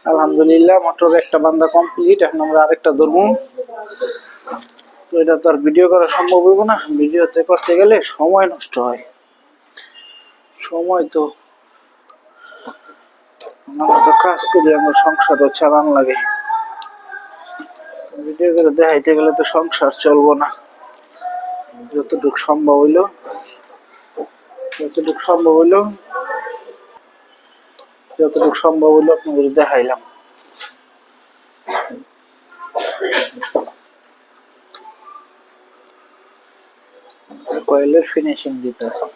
আলহামদুলিল্লাহ মোটর একটা বান্দা কমপ্লিট। এখন আমরা আরেকটা ধরবো। তো এটা তো আর ভিডিও করা সম্ভব হইব না, ভিডিওতে করতে গেলে সময় নষ্ট হয়। সময় তো আমরা তো কাজ করি, আমার সংসারও চালান লাগে। ভিডিও করে দেখাইতে গেলে তো সংসার চলবো না। যতটুকু সম্ভব হইলো আপনাদের দেখাইলাম। কয়েলের ফিনিশিং দিতেছে।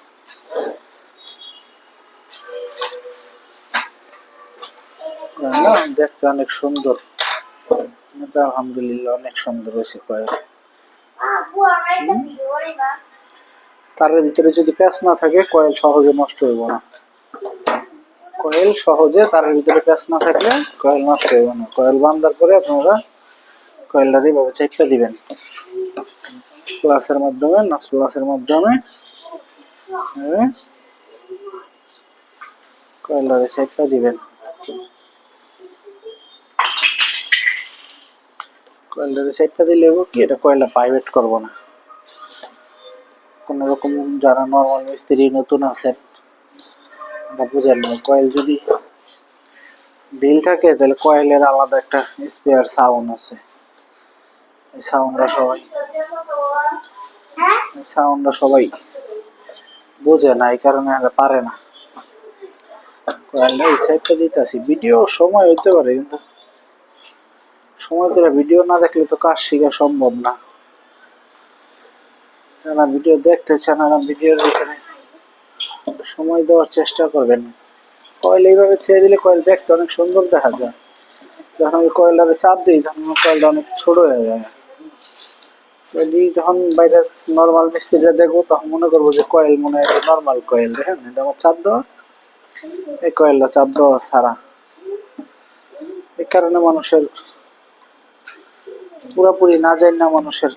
দেখতে অনেক সুন্দর, আলহামদুলিল্লাহ অনেক সুন্দর হয়েছে কয়েল। তারের ভিতরে যদি প্যাঁচ না থাকে কয়েল সহজে নষ্ট হইব না। তারের ভিতরে প্যাঁচ না থাকলে কয়েল নষ্ট হইব না। কয়েল বান্ধার পরে আপনারা কয়েলটার এইভাবে চেপে দিবেন প্লাসের মাধ্যমে, নস প্লাসের মাধ্যমে কয়েলটারে চেপে দিবেন। কয়েলটারে চেপে দিলে কি এটা কয়েলটা ভাইব্রেট করবো না। কোন রকম যারা নরমাল মিস্ত্রি নতুন আছেন বুঝেন না, কয়েল যদি ঢিল থাকে তাহলে কয়েলের আলাদা একটা স্পেয়ার সাউন্ড আছে। এই সাউন্ডটা সবাই বোঝে না, এই কারণে পারে না। কয়েলটা এই সাইডটা দিতেছি। ভিডিও সময় হইতে পারে, কিন্তু সময় করে ভিডিও না দেখলে তো কাজ শেখা সম্ভব না। যারা ভিডিও দেখতে চান না, ভিডিওর ভিতরে সময় দেওয়ার চেষ্টা করবেন। কয়েল এইভাবে ছেড়ে দিলে কয়েল দেখতে অনেক সুন্দর দেখা যায়। যখন আমি কয়েলটারে চাপ দিই তখন কয়েলটা অনেক ছোট হয়ে যায়। যখন বাইরে নর্মাল মিস্ত্রিরা দেখবো তখন মনে করবো যে কয়েল মনে হয় নর্মাল কয়েল। দেখেন এটা আমার চাপ দেওয়া, এই কয়েলটা চাপ দেওয়া ছাড়া। এই কারণে মানুষের পুরাপুরি না জানি না, মানুষের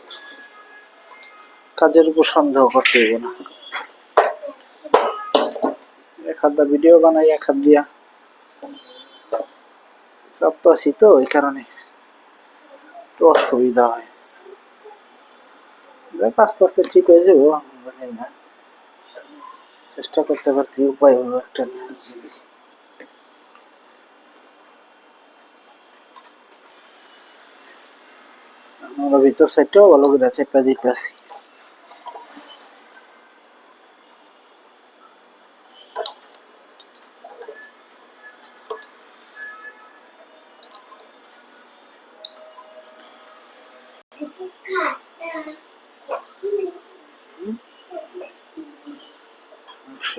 কাজের উপর সন্দেহ করতে হইব না। এক হাত দা ভিডিও বানাই, এক হাত দিয়া চাপ তো আছি, তো এই কারণে একটু অসুবিধা হয়। আস্তে আস্তে ঠিক হয়ে যাবো, না চেষ্টা করতে পারছি, উপায় হলো একটা। আমরা ভিতর সাইডটাও ভালো করে চেপে দিতেছি।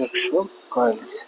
একশো কয়েল আছে।